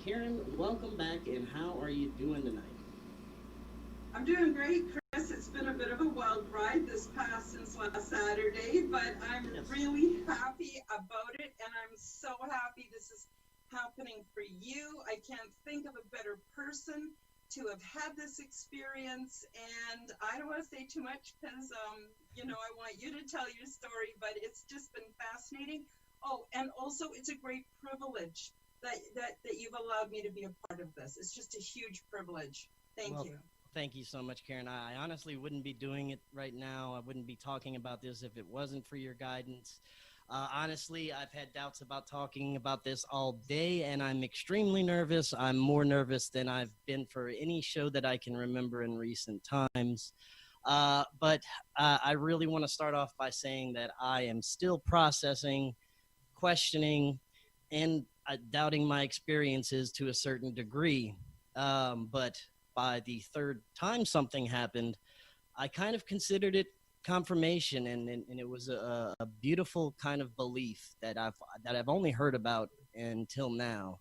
Karen, welcome back, and how are you doing tonight? I'm doing great, Chris. It's been a bit of a wild ride this past since last Saturday, but I'm Yes. really happy about it, and I'm so happy this is happening for you. I can't think of a better person to have had this experience, and I don't want to say too much because, I want you to tell your story, but it's just been fascinating. Oh, and also it's a great privilege that you've allowed me to be a part of this. It's just a huge privilege. Thank Well, you. thank you so much, Karen. I honestly wouldn't be doing it right now. I wouldn't be talking about this if it wasn't for your guidance. Honestly, I've had doubts about talking about this all day, and I'm extremely nervous. I'm more nervous than I've been for any show that I can remember in recent times. But I really want to start off by saying that I am still processing, questioning, and doubting my experiences to a certain degree. But by the third time something happened, I kind of considered it confirmation, and it was a beautiful kind of belief that I've only heard about until now.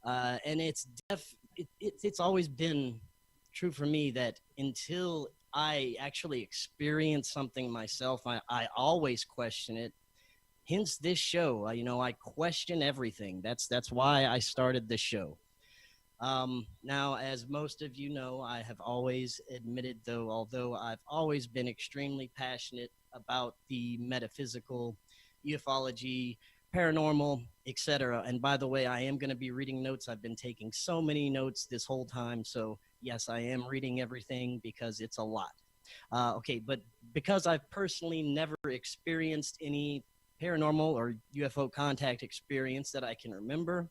And it's always been true for me that until I actually experience something myself, I always question it. Hence this show. I question everything. That's why I started this show. Now, as most of you know, I have always admitted, although I've always been extremely passionate about the metaphysical, ufology, paranormal, etc. And by the way, I am going to be reading notes. I've been taking so many notes this whole time. So, yes, I am reading everything because it's a lot. Okay, but because I've personally never experienced any paranormal or UFO contact experience that I can remember,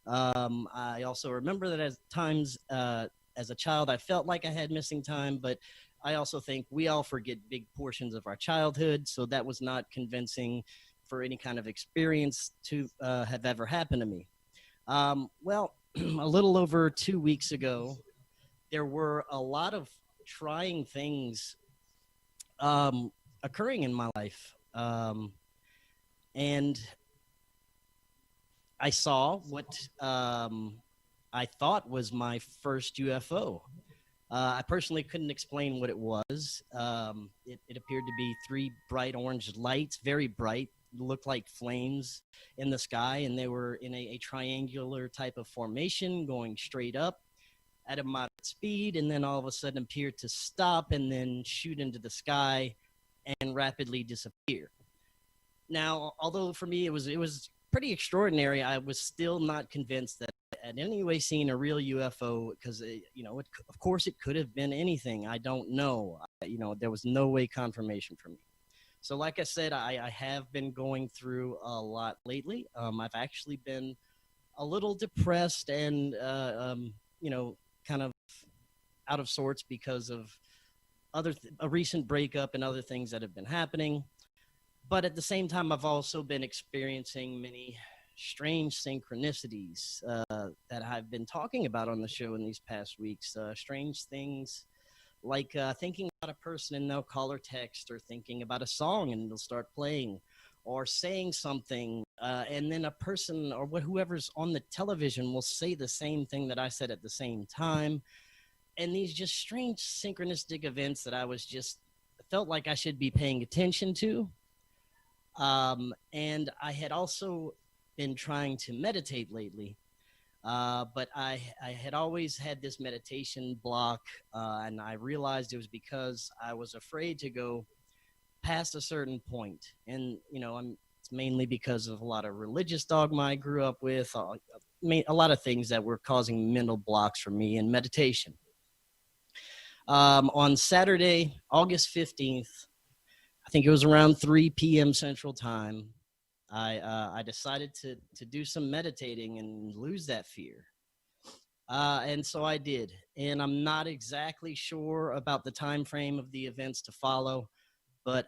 I also remember that at times as a child, I felt like I had missing time, but I also think we all forget big portions of our childhood. So that was not convincing for any kind of experience to have ever happened to me. Well, a little over 2 weeks ago, there were a lot of trying things occurring in my life. And I saw what I thought was my first UFO. I personally couldn't explain what it was. It appeared to be three bright orange lights, very bright, looked like flames in the sky, and they were in a triangular type of formation going straight up at a moderate speed, and then all of a sudden appeared to stop and then shoot into the sky and rapidly disappear. Now, although for me it was pretty extraordinary, I was still not convinced that I had any way seen a real UFO because of course it could have been anything. I don't know. There was no way confirmation for me. So, like I said, I have been going through a lot lately. I've actually been a little depressed and kind of out of sorts because of a recent breakup and other things that have been happening. But at the same time, I've also been experiencing many strange synchronicities that I've been talking about on the show in these past weeks. Strange things like thinking about a person and they'll call or text, or thinking about a song and they'll start playing, or saying something and then a person or whoever's on the television will say the same thing that I said at the same time. And these just strange synchronistic events that I was just felt like I should be paying attention to. And I had also been trying to meditate lately, but I had always had this meditation block, and I realized it was because I was afraid to go past a certain point. And, it's mainly because of a lot of religious dogma I grew up with, a lot of things that were causing mental blocks for me in meditation. On Saturday, August 15th, I think it was around 3 p.m. Central Time, I decided to do some meditating and lose that fear. And so I did. And I'm not exactly sure about the time frame of the events to follow, but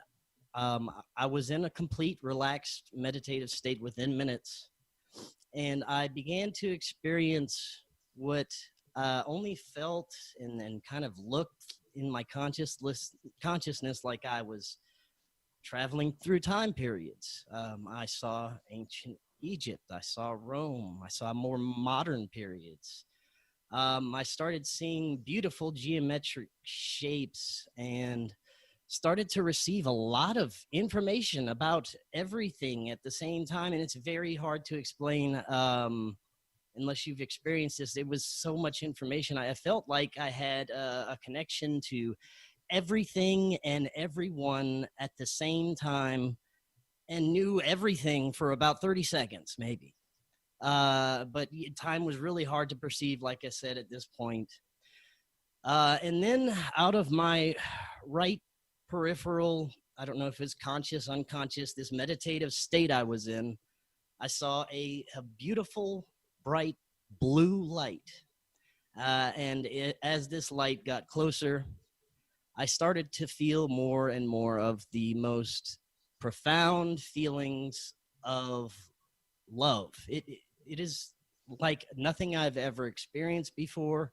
I was in a complete relaxed meditative state within minutes. And I began to experience what only felt and kind of looked in my consciousness like I was traveling through time periods. I saw ancient Egypt. I saw Rome. I saw more modern periods. I started seeing beautiful geometric shapes and started to receive a lot of information about everything at the same time. And it's very hard to explain unless you've experienced this. It was so much information. I felt like I had a connection to everything and everyone at the same time and knew everything for about 30 seconds, maybe. But time was really hard to perceive, like I said, at this point. And then out of my right peripheral, I don't know if it's conscious, unconscious, this meditative state I was in, I saw a beautiful, bright blue light. As this light got closer, I started to feel more and more of the most profound feelings of love. It is like nothing I've ever experienced before.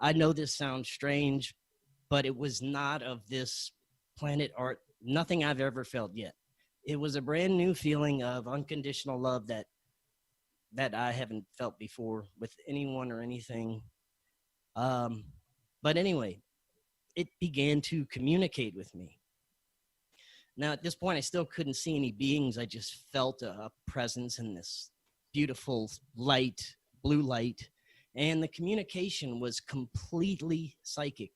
I know this sounds strange, but it was not of this planet Art, nothing I've ever felt yet. It was a brand new feeling of unconditional love that I haven't felt before with anyone or anything. But anyway, it began to communicate with me. Now, at this point, I still couldn't see any beings. I just felt a presence in this beautiful light, blue light, and the communication was completely psychic.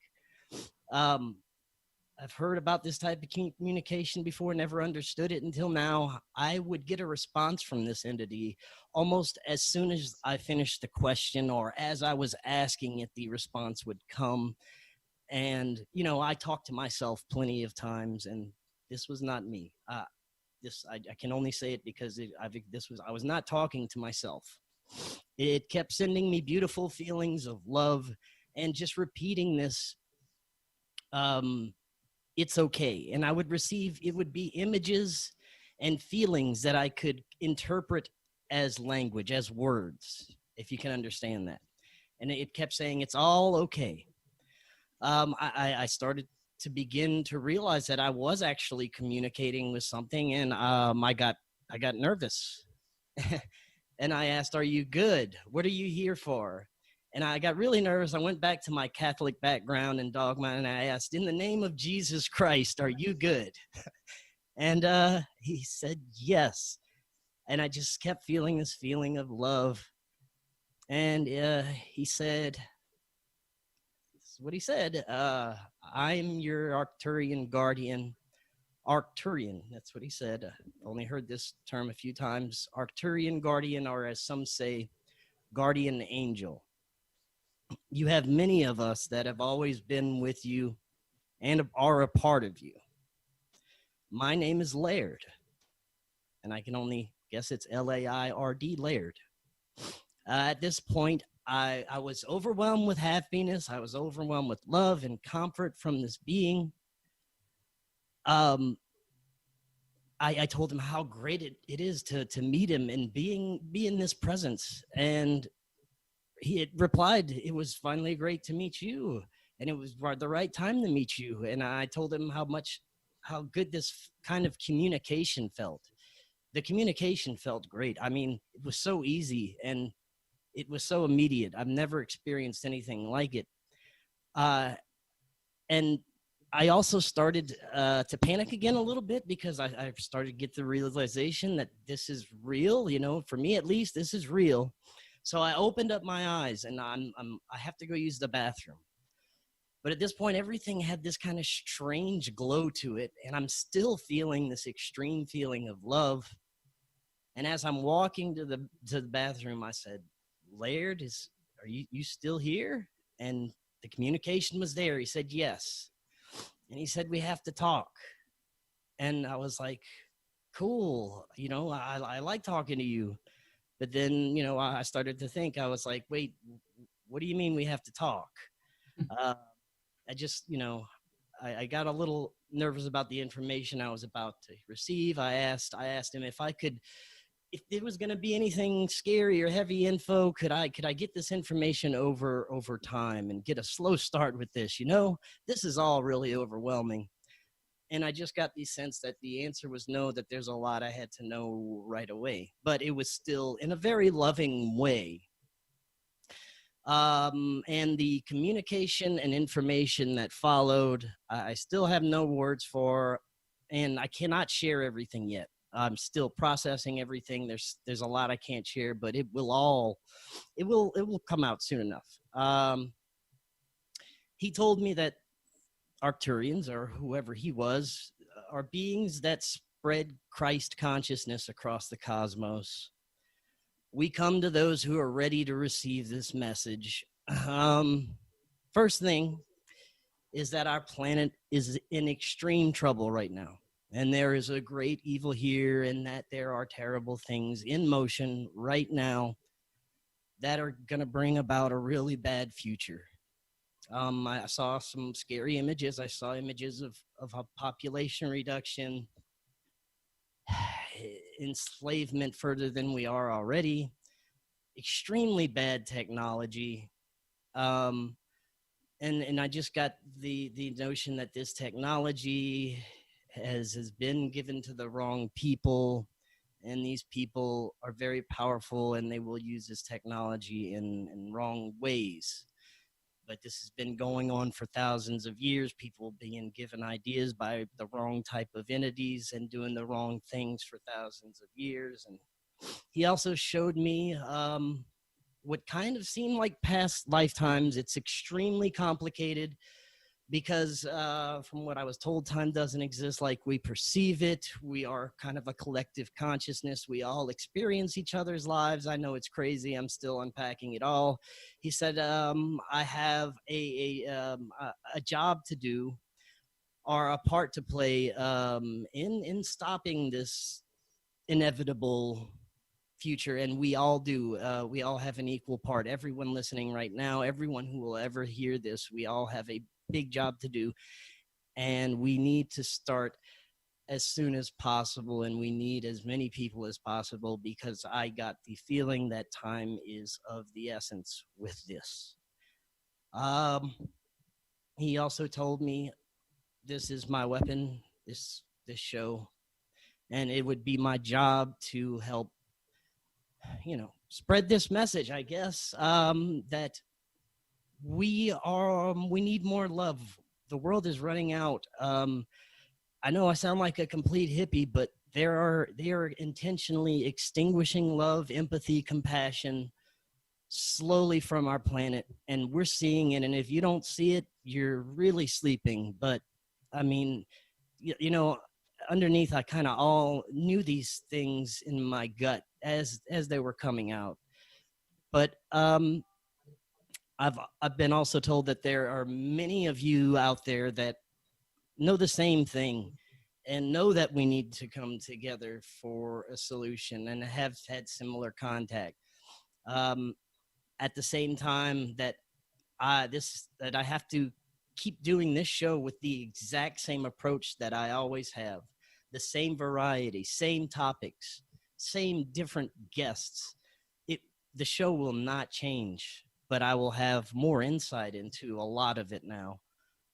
I've heard about this type of communication before, never understood it until now. I would get a response from this entity almost as soon as I finished the question, or as I was asking it, the response would come. And, you know, I talked to myself plenty of times, and this was not me. I can only say it because I was not talking to myself. It kept sending me beautiful feelings of love and just repeating this, it's okay. And I would receive, it would be images and feelings that I could interpret as language, as words, if you can understand that. And it kept saying, it's all okay. I started to begin to realize that I was actually communicating with something, and I got nervous. And I asked, are you good? What are you here for? And I got really nervous. I went back to my Catholic background and dogma, and I asked, in the name of Jesus Christ, are you good? And he said, yes. And I just kept feeling this feeling of love. And he said, this is what he said, I'm your Arcturian guardian. Arcturian, that's what he said. I've only heard this term a few times. Arcturian guardian, or as some say, guardian angel. You have many of us that have always been with you and are a part of you. My name is Laird, and I can only guess it's L-A-I-R-D, Laird. At this point, I was overwhelmed with happiness. I was overwhelmed with love and comfort from this being. I told him how great it is to meet him and be in this presence. And he replied, it was finally great to meet you. And it was the right time to meet you. And I told him how good this kind of communication felt. The communication felt great. I mean, it was so easy and it was so immediate. I've never experienced anything like it. And I also started to panic again a little bit because I started to get the realization that this is real. You know, for me at least, this is real. So I opened up my eyes, and I have to go use the bathroom. But at this point, everything had this kind of strange glow to it, and I'm still feeling this extreme feeling of love. And as I'm walking to the bathroom, I said, Laird, are you still here? And the communication was there. He said, yes. And he said, we have to talk. And I was like, cool. You know, I like talking to you. But then, you know, I started to think, I was like, wait, what do you mean we have to talk? I just, you know, I got a little nervous about the information I was about to receive. I asked him if there was going to be anything scary or heavy info, could I get this information over time and get a slow start with this? You know, this is all really overwhelming. And I just got the sense that the answer was no, that there's a lot I had to know right away, but it was still in a very loving way. And the communication and information that followed, I still have no words for, and I cannot share everything yet. I'm still processing everything. There's a lot I can't share, but it will come out soon enough. He told me that Arcturians, or whoever he was, are beings that spread Christ consciousness across the cosmos. We come to those who are ready to receive this message. First thing is that our planet is in extreme trouble right now. And there is a great evil here, and that there are terrible things in motion right now that are going to bring about a really bad future. I saw some scary images. I saw images of a population reduction, enslavement further than we are already, extremely bad technology. And I just got the notion that this technology has been given to the wrong people, and these people are very powerful, and they will use this technology in wrong ways. But this has been going on for thousands of years, people being given ideas by the wrong type of entities and doing the wrong things for thousands of years. And he also showed me what kind of seemed like past lifetimes. It's extremely complicated because from what I was told, time doesn't exist like we perceive it. We are kind of a collective consciousness. We all experience each other's lives. I know it's crazy. I'm still unpacking it all. He said, I have a job to do, or a part to play in stopping this inevitable future, and we all do. We all have an equal part. Everyone listening right now, everyone who will ever hear this, we all have a big job to do, and we need to start as soon as possible, and we need as many people as possible, because I got the feeling that time is of the essence with this. He also told me this is my weapon, this show, and it would be my job to help, spread this message, I guess, that we need more love. The world is running out. I know I sound like a complete hippie, but they are intentionally extinguishing love, empathy, compassion slowly from our planet, and we're seeing it. And if you don't see it, you're really sleeping. But I mean, underneath, I kind of all knew these things in my gut as they were coming out. But I've been also told that there are many of you out there that know the same thing and know that we need to come together for a solution, and have had similar contact. At the same time that I have to keep doing this show with the exact same approach that I always have, the same variety, same topics, same different guests. The show will not change, but I will have more insight into a lot of it now,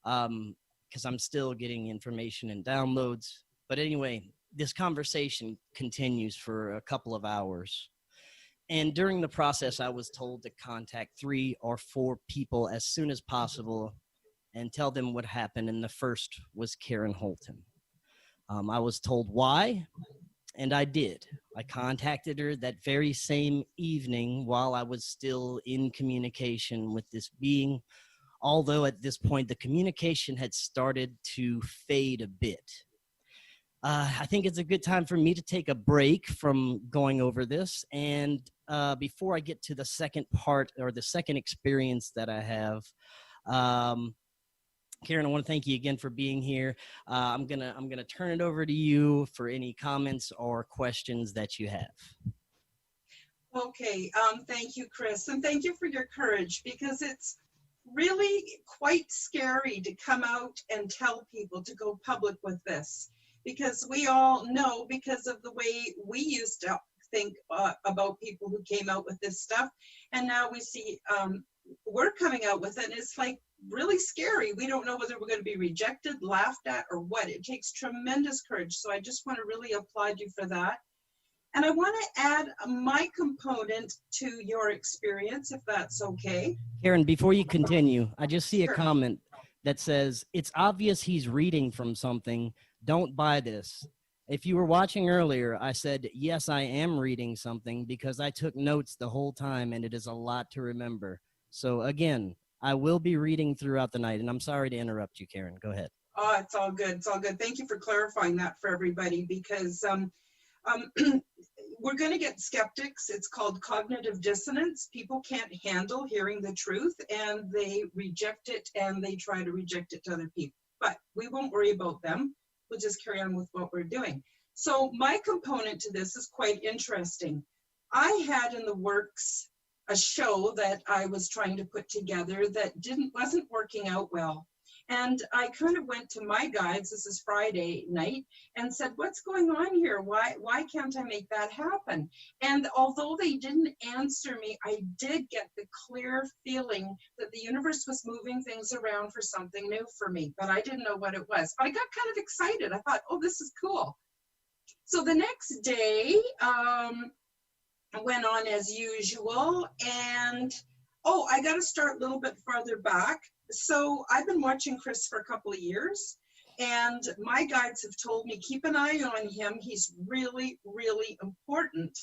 because I'm still getting information and downloads. But anyway, this conversation continues for a couple of hours. And during the process, I was told to contact 3 or 4 people as soon as possible and tell them what happened. And the first was Karen Holton. I was told why, and I did. I contacted her that very same evening while I was still in communication with this being, although at this point the communication had started to fade a bit. I think it's a good time for me to take a break from going over this. And before I get to the second part, or the second experience that I have, Karen, I want to thank you again for being here. I'm gonna turn it over to you for any comments or questions that you have. Okay, thank you, Chris, and thank you for your courage, because it's really quite scary to come out and tell people to go public with this, because we all know, because of the way we used to think about people who came out with this stuff, and now we see we're coming out with it, and it's like really scary. We don't know whether we're going to be rejected, laughed at, or what. It takes tremendous courage. So I just want to really applaud you for that. And I want to add my component to your experience, if that's okay. Karen, before you continue, I just see a Sure. comment that says, it's obvious he's reading from something. Don't buy this. If you were watching earlier, I said, yes, I am reading something because I took notes the whole time and it is a lot to remember. So again, I will be reading throughout the night, and I'm sorry to interrupt you, Karen. Go ahead. Oh, it's all good. It's all good. Thank you for clarifying that for everybody, because we're going to get skeptics. It's called cognitive dissonance. People can't handle hearing the truth, and they reject it, and they try to reject it to other people. But we won't worry about them. We'll just carry on with what we're doing. So my component to this is quite interesting. I had in the works a show that I was trying to put together that wasn't working out well. And I kind of went to my guides, this is Friday night, and said, what's going on here? Why can't I make that happen? And although they didn't answer me, I did get the clear feeling that the universe was moving things around for something new for me, but I didn't know what it was. But I got kind of excited. I thought, oh, this is cool. So the next day, I went on as usual, and I got to start a little bit farther back. So I've been watching Chris for a couple of years, and my guides have told me, keep an eye on him. He's really, really important.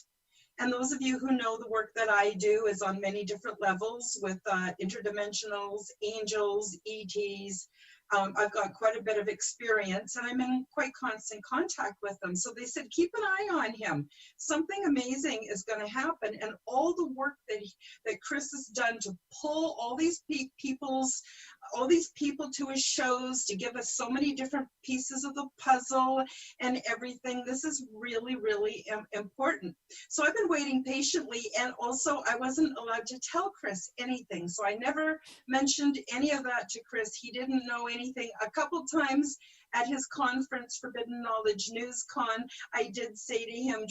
And those of you who know the work that I do is on many different levels with interdimensionals, angels, ETs. I've got quite a bit of experience, and I'm in quite constant contact with them. So they said, keep an eye on him. Something amazing is going to happen. And all the work that Chris has done to pull all these people to his shows, to give us so many different pieces of the puzzle and everything. This is really, really important. So I've been waiting patiently, and also I wasn't allowed to tell Chris anything. So I never mentioned any of that to Chris. He didn't know anything. A couple times at his conference, Forbidden Knowledge News Con, I did say to him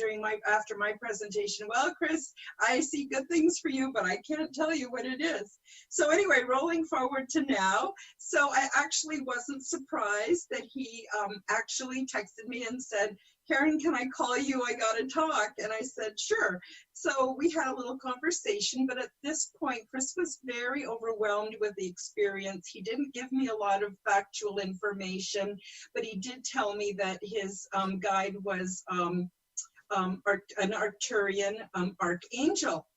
after my presentation, well, Chris, I see good things for you, but I can't tell you what it is. So anyway, rolling forward to now. So I actually wasn't surprised that he actually texted me and said, Karen, can I call you? I got to talk. And I said, sure. So we had a little conversation, but at this point, Chris was very overwhelmed with the experience. He didn't give me a lot of factual information, but he did tell me that his guide was an Arcturian archangel.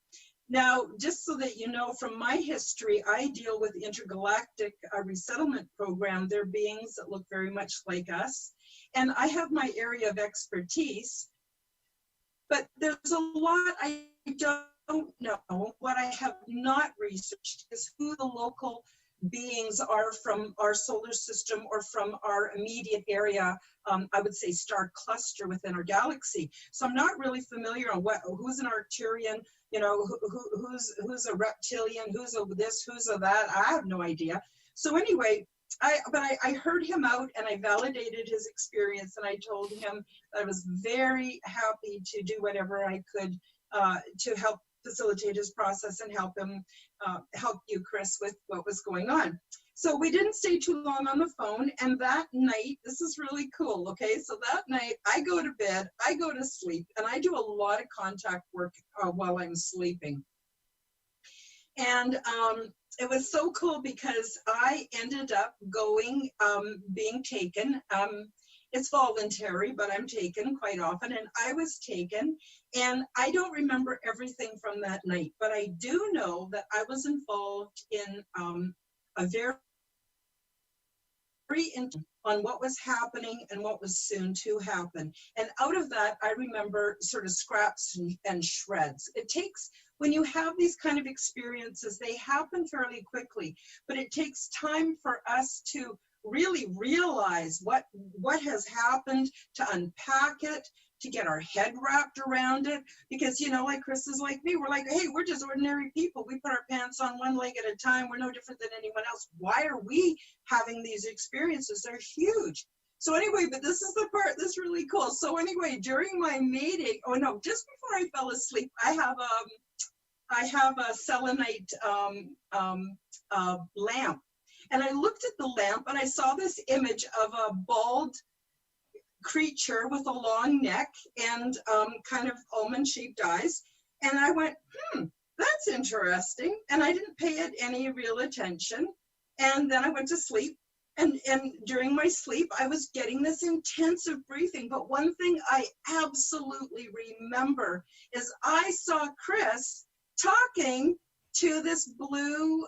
Now, just so that you know, from my history, I deal with intergalactic resettlement program. They're beings that look very much like us. And I have my area of expertise, but there's a lot I don't know. What I have not researched is who the local beings are from our solar system or from our immediate area, I would say star cluster within our galaxy. So I'm not really familiar on who's an Arcturian, who's a reptilian, who's a this, who's a that. I have no idea. So anyway, I heard him out, and I validated his experience, and I told him that I was very happy to do whatever I could to help facilitate his process and help you, Chris, with what was going on. So we didn't stay too long on the phone, and that night, this is really cool, okay? So that night, I go to bed, I go to sleep, and I do a lot of contact work while I'm sleeping. And it was so cool because I ended up being taken. It's voluntary, but I'm taken quite often, and I was taken, and I don't remember everything from that night, but I do know that I was involved in a very on what was happening and what was soon to happen. And out of that, I remember sort of scraps and shreds. It takes, when you have these kind of experiences, they happen fairly quickly, but it takes time for us to really realize what has happened, to unpack it, to get our head wrapped around it. Because, like Chris is like me, we're like, hey, we're just ordinary people. We put our pants on one leg at a time. We're no different than anyone else. Why are we having these experiences? They're huge. So anyway, but this is the part that's really cool. So anyway, during my mating, just before I fell asleep, I have a selenite lamp. And I looked at the lamp and I saw this image of a bald creature with a long neck and kind of almond-shaped eyes. And I went, that's interesting. And I didn't pay it any real attention. And then I went to sleep. And during my sleep, I was getting this intensive briefing. But one thing I absolutely remember is I saw Chris talking to this blue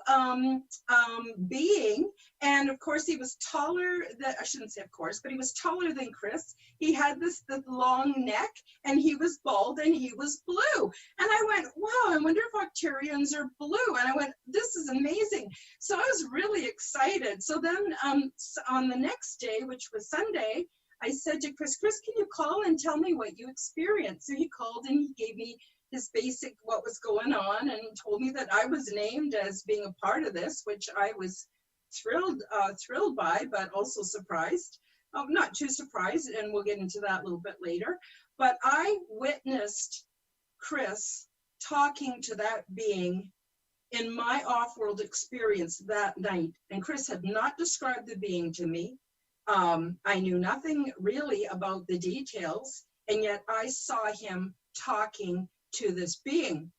being. And of course, he was taller than, I shouldn't say of course, but he was taller than Chris. He had this long neck and he was bald and he was blue. And I went, wow, I wonder if Arcturians are blue. And I went, this is amazing. So I was really excited. So then on the next day, which was Sunday, I said to Chris, can you call and tell me what you experienced? So he called and he gave me his basic what was going on and told me that I was named as being a part of this, which I was thrilled by, but also surprised. Not too surprised, and we'll get into that a little bit later. But I witnessed Chris talking to that being in my off-world experience that night. And Chris had not described the being to me. I knew nothing really about the details, and yet I saw him talking to this being.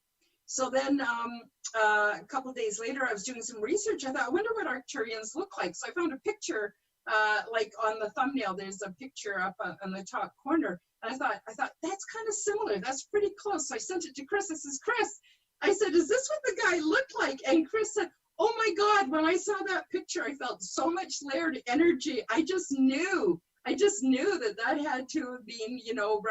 So then a couple of days later, I was doing some research. I thought, I wonder what Arcturians look like. So I found a picture, like on the thumbnail, there's a picture up on the top corner. And I thought that's kind of similar. That's pretty close. So I sent it to Chris. I says, Chris, I said, is this what the guy looked like? And Chris said, oh my God, when I saw that picture, I felt so much layered energy. I just knew that had to have been,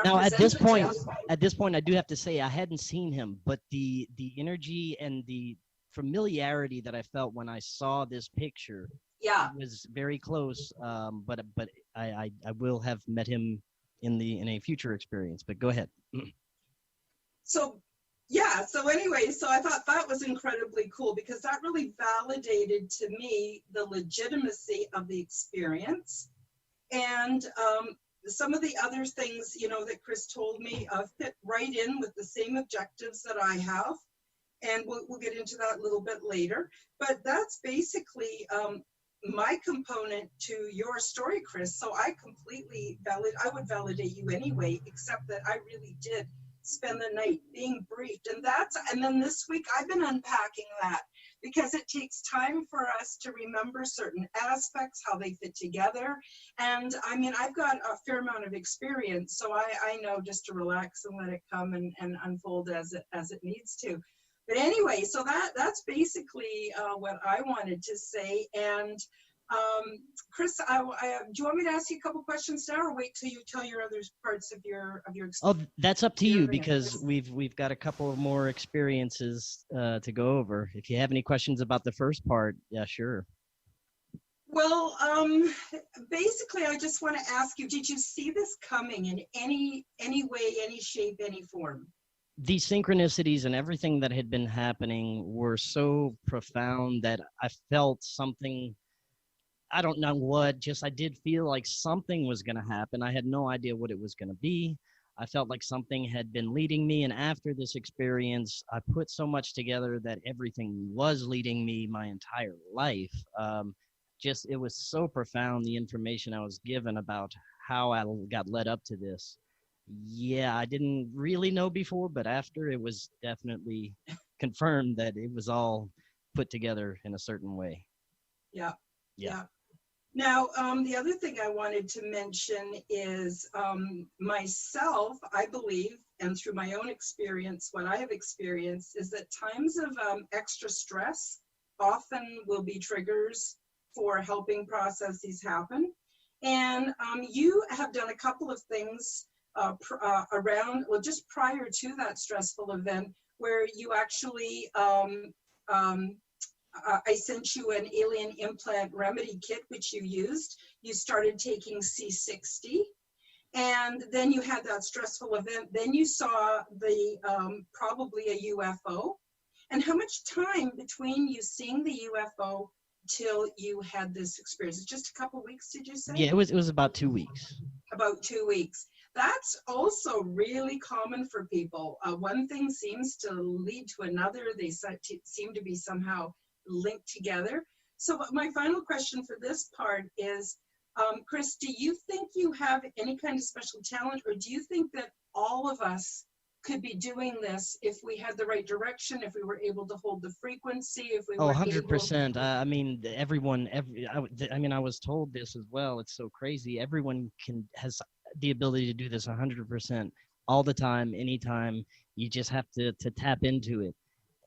Now at this point, I do have to say I hadn't seen him, but the energy and the familiarity that I felt when I saw this picture, yeah, was very close. But I will have met him in a future experience. But go ahead. So yeah, so anyway, so I thought that was incredibly cool because that really validated to me the legitimacy of the experience. And some of the other things, that Chris told me fit right in with the same objectives that I have. And we'll get into that a little bit later. But that's basically my component to your story, Chris. So I would validate you anyway, except that I really did spend the night being briefed. And then this week I've been unpacking that because it takes time for us to remember certain aspects, how they fit together. And I mean, I've got a fair amount of experience, so I know just to relax and let it come and unfold as it needs to. But anyway, so that's basically what I wanted to say. And Chris, do you want me to ask you a couple questions now, or wait till you tell your other parts of your experience? Oh, that's up to you because we've got a couple of more experiences to go over. If you have any questions about the first part, yeah, sure. Well, basically, I just want to ask you: did you see this coming in any way, any shape, any form? These synchronicities and everything that had been happening were so profound that I felt something. I don't know what, just I did feel like something was going to happen. I had no idea what it was going to be. I felt like something had been leading me. And after this experience, I put so much together that everything was leading me my entire life. It was so profound, the information I was given about how I got led up to this. Yeah, I didn't really know before, but after it was definitely confirmed that it was all put together in a certain way. Yeah. Now, the other thing I wanted to mention is myself, I believe, and through my own experience, what I have experienced is that times of extra stress often will be triggers for helping processes happen. And you have done a couple of things just prior to that stressful event, where you actually I sent you an Alien Implant Remedy Kit, which you used. You started taking C60, and then you had that stressful event. Then you saw probably a UFO. And how much time between you seeing the UFO till you had this experience? Just a couple weeks, did you say? Yeah, it was about 2 weeks. About 2 weeks. That's also really common for people. One thing seems to lead to another. They seem to be somehow linked together. So my final question for this part is, Chris, do you think you have any kind of special talent, or do you think that all of us could be doing this if we had the right direction, if we were able to hold the frequency, if we Oh, were able? 100%. I mean, everyone, I mean, I was told this as well. It's so crazy. Everyone has the ability to do this 100% all the time, anytime. You just have to tap into it.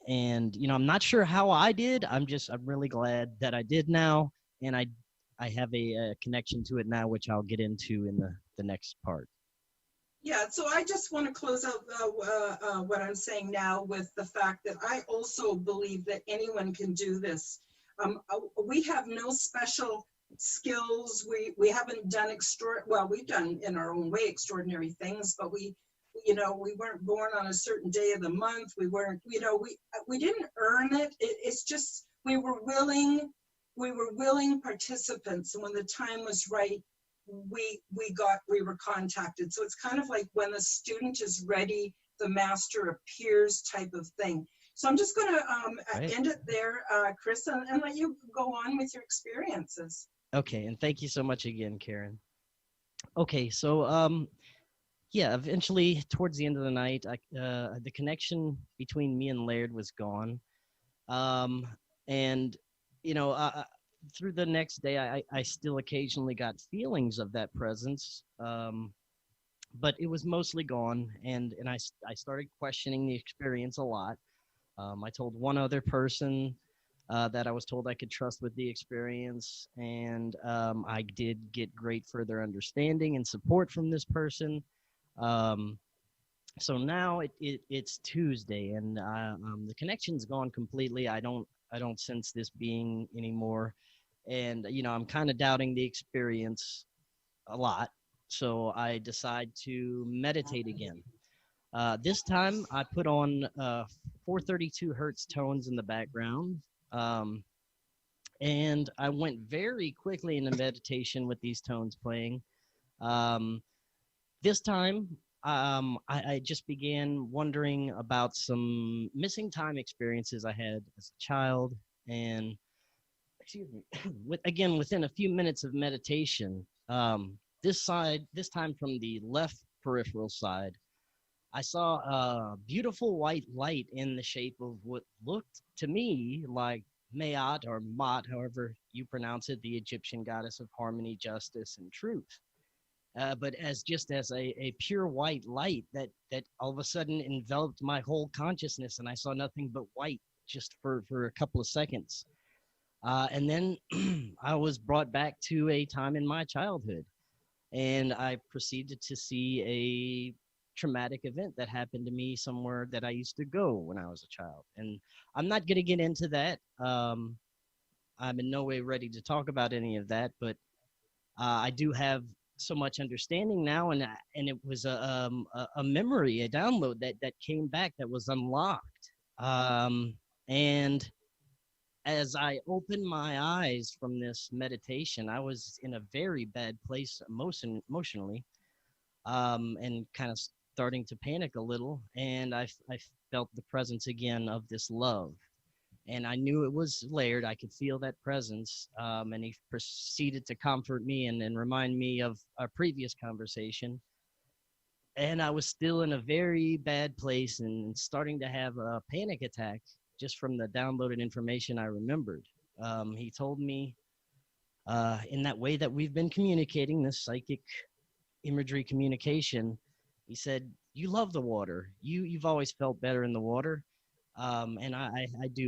And, I'm not sure how I did. I'm really glad that I did now. And I have a connection to it now, which I'll get into in the next part. Yeah, so I just want to close out what I'm saying now with the fact that I also believe that anyone can do this. We have no special skills. We haven't done well, we've done in our own way extraordinary things, but we weren't born on a certain day of the month. We weren't, we didn't earn it. It's just we were willing participants, and when the time was right, we were contacted. So it's kind of like when the student is ready, the master appears type of thing. So I'm just going to end it there, Chris, and let you go on with your experiences. Okay, and thank you so much again, Karen. Okay, so yeah, eventually towards the end of the night, the connection between me and Laird was gone, and through the next day, I still occasionally got feelings of that presence, but it was mostly gone, and I started questioning the experience a lot. I told one other person that I was told I could trust with the experience, and I did get great further understanding and support from this person. So now it's Tuesday, and the connection's gone completely. I don't sense this being anymore, and I'm kind of doubting the experience a lot. So I decide to meditate again. This time I put on 432 hertz tones in the background, and I went very quickly into meditation with these tones playing. This time I just began wondering about some missing time experiences I had as a child, and excuse me, within a few minutes of meditation, this time from the left peripheral side, I saw a beautiful white light in the shape of what looked to me like Maat or Mot, however you pronounce it, the Egyptian goddess of harmony, justice, and truth. But as a pure white light that all of a sudden enveloped my whole consciousness, and I saw nothing but white just for a couple of seconds. And then I was brought back to a time in my childhood, and I proceeded to see a traumatic event that happened to me somewhere that I used to go when I was a child. And I'm not going to get into that. I'm in no way ready to talk about any of that, but I do have so much understanding now, and it was a memory, a download that came back, that was unlocked. And as I opened my eyes from this meditation, I was in a very bad place emotionally, and kind of starting to panic a little. And I felt the presence again of this love. And I knew it was Laird. I could feel that presence. And he proceeded to comfort me and remind me of our previous conversation. And I was still in a very bad place and starting to have a panic attack just from the downloaded information I remembered. He told me in that way that we've been communicating, this psychic imagery communication, he said, "You love the water. You've always felt better in the water." And I do.